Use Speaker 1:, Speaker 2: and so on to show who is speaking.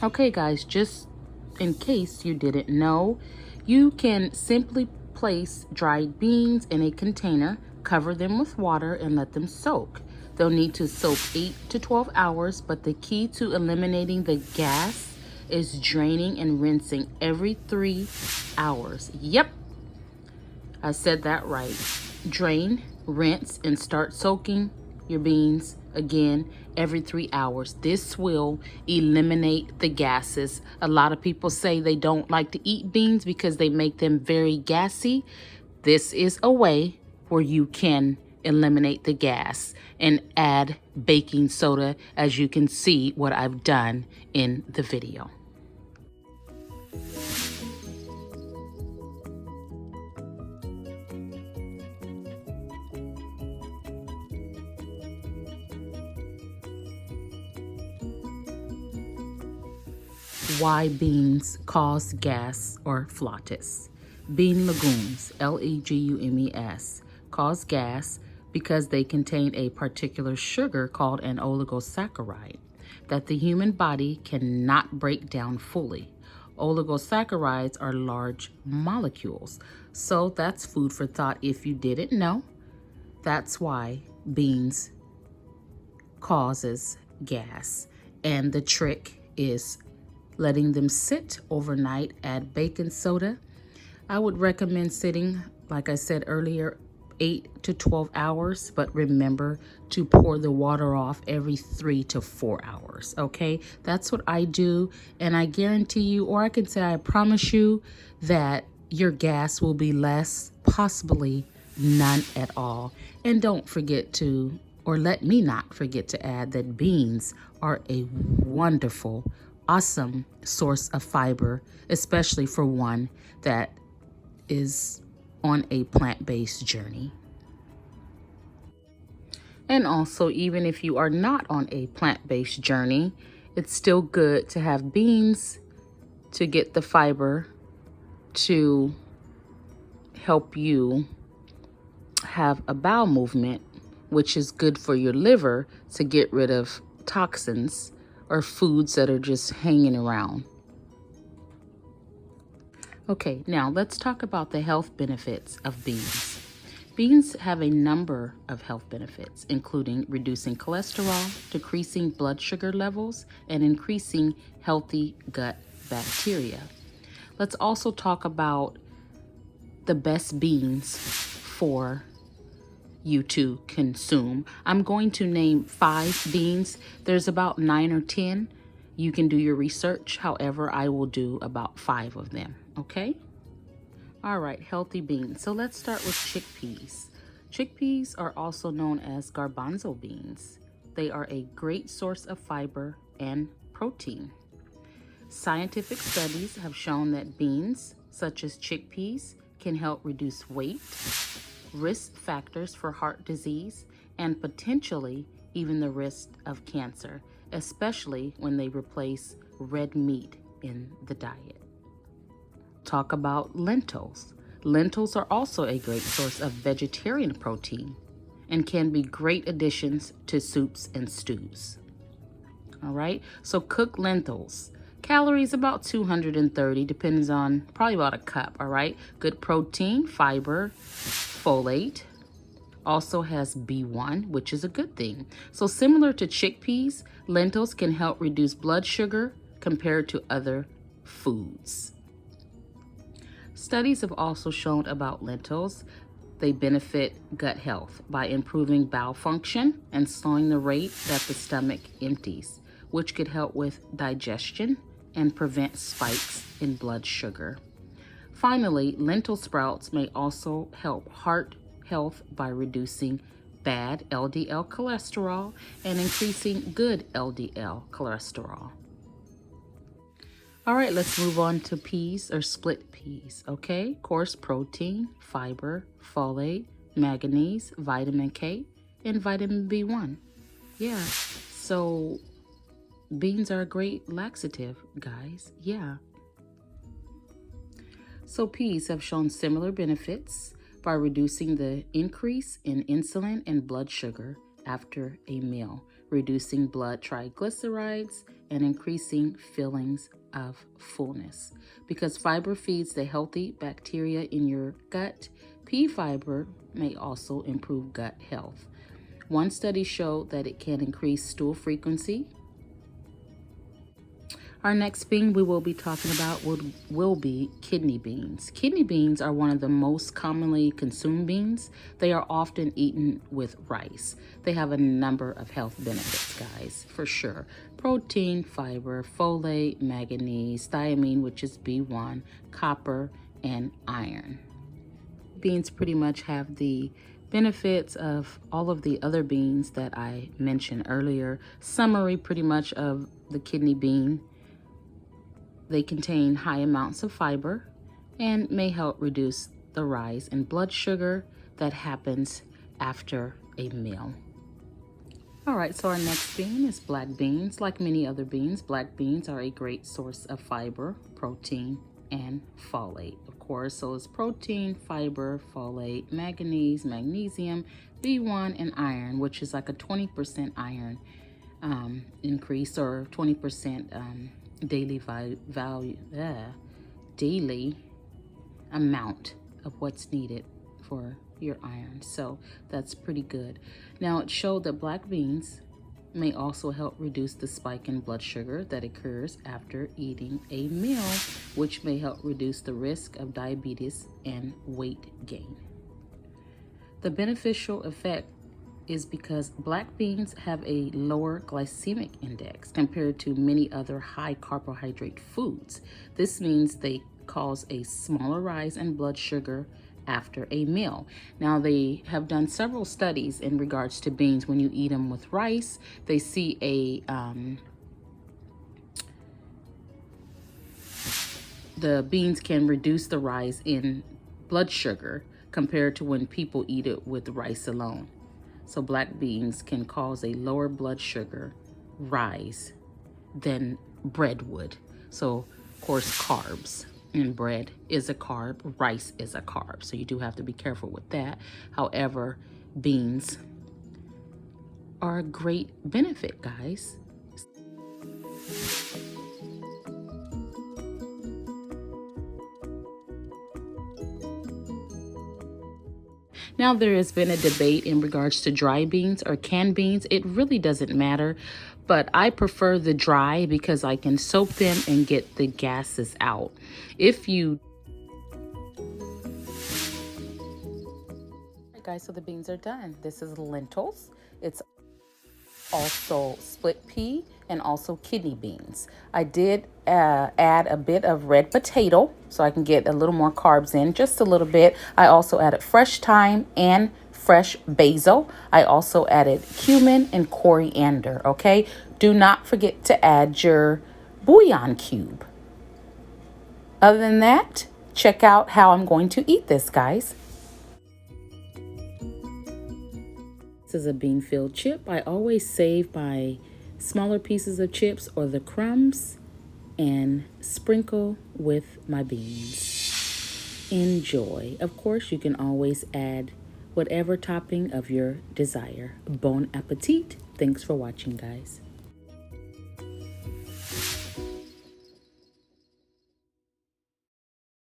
Speaker 1: Okay, guys, just in case you didn't know, you can simply place dried beans in a container, cover them with water, and let them soak. They'll need to soak 8 to 12 hours, but the key to eliminating the gas is draining and rinsing every 3 hours. Yep, I said that right. Drain, rinse, and start soaking your beans again every 3 hours. This will eliminate the gases. A lot of people say they don't like to eat beans because they make them very gassy. This is a way where you can eliminate the gas and add baking soda, as you can see what I've done in the video. Why beans cause gas or flatus. Bean legumes, legumes, cause gas because they contain a particular sugar called an oligosaccharide that the human body cannot break down fully. Oligosaccharides are large molecules, so that's food for thought if you didn't know. That's why beans causes gas, and the trick is letting them sit overnight. Add baking soda. I would recommend sitting, like I said earlier, 8 to 12 hours, but remember to pour the water off every 3 to 4 hours, okay? That's what I do, and I guarantee you, or I can say I promise you, that your gas will be less, possibly none at all. And don't forget to, or let me not forget to add that beans are a wonderful, awesome source of fiber, especially for one that is on a plant-based journey. And also, even if you are not on a plant-based journey, it's still good to have beans to get the fiber to help you have a bowel movement, which is good for your liver to get rid of toxins or foods that are just hanging around. Okay, now let's talk about the health benefits of beans. Beans have a number of health benefits, including reducing cholesterol, decreasing blood sugar levels, and increasing healthy gut bacteria. Let's also talk about the best beans for you to consume. I'm going to name 5 beans. There's about 9 or 10. You can do your research. However, I will do about 5 of them, okay? All right, healthy beans. So let's start with chickpeas. Chickpeas are also known as garbanzo beans. They are a great source of fiber and protein. Scientific studies have shown that beans, such as chickpeas, can help reduce weight, risk factors for heart disease, and potentially even the risk of cancer, especially when they replace red meat in the diet. Talk about lentils. Lentils are also a great source of vegetarian protein and can be great additions to soups and stews. All right, so cook lentils. Calories about 230, depends on probably about a cup, all right? Good protein, fiber, folate. Also has B1, which is a good thing. So similar to chickpeas, lentils can help reduce blood sugar compared to other foods. Studies have also shown about lentils. They benefit gut health by improving bowel function and slowing the rate that the stomach empties, which could help with digestion and prevent spikes in blood sugar. Finally, lentil sprouts may also help heart health by reducing bad LDL cholesterol and increasing good LDL cholesterol. All right, let's move on to peas or split peas, okay? Coarse protein, fiber, folate, manganese, vitamin K, and vitamin B1. Yeah, so beans are a great laxative, guys. Yeah. So peas have shown similar benefits by reducing the increase in insulin and blood sugar after a meal, reducing blood triglycerides, and increasing feelings of fullness. Because fiber feeds the healthy bacteria in your gut, pea fiber may also improve gut health. One study showed that it can increase stool frequency. Our next bean we will be talking about will be kidney beans. Kidney beans are one of the most commonly consumed beans. They are often eaten with rice. They have a number of health benefits, guys, for sure. Protein, fiber, folate, manganese, thiamine, which is B1, copper, and iron. Beans pretty much have the benefits of all of the other beans that I mentioned earlier. Summary pretty much of the kidney bean: they contain high amounts of fiber and may help reduce the rise in blood sugar that happens after a meal. All right, so our next bean is black beans. Like many other beans, black beans are a great source of fiber, protein, and folate. Of course, so it's protein, fiber, folate, manganese, magnesium, B1, and iron, which is like a 20% iron increase, or 20% daily amount of what's needed for your iron. So that's pretty good. Now, it showed that black beans may also help reduce the spike in blood sugar that occurs after eating a meal, which may help reduce the risk of diabetes and weight gain. The beneficial effect is because black beans have a lower glycemic index compared to many other high carbohydrate foods. This means they cause a smaller rise in blood sugar after a meal. Now, they have done several studies in regards to beans. When you eat them with rice, they see the beans can reduce the rise in blood sugar compared to when people eat it with rice alone. So black beans can cause a lower blood sugar rise than bread would. So, of course, carbs. And bread is a carb, rice is a carb. So you do have to be careful with that. However, beans are a great benefit, guys. Now, there has been a debate in regards to dry beans or canned beans. It really doesn't matter, but I prefer the dry because I can soak them and get the gases out. If you... Alright guys, so the beans are done. This is lentils. It's also split pea and also kidney beans. I did add a bit of red potato so I can get a little more carbs in, just a little bit. I also added fresh thyme and fresh basil. I also added cumin and coriander, okay? Do not forget to add your bouillon cube. Other than that, check out how I'm going to eat this, guys. This is a bean-filled chip. I always save my smaller pieces of chips or the crumbs and sprinkle with my beans. Enjoy. Of course, you can always add whatever topping of your desire. Bon appetit. Thanks for watching, guys.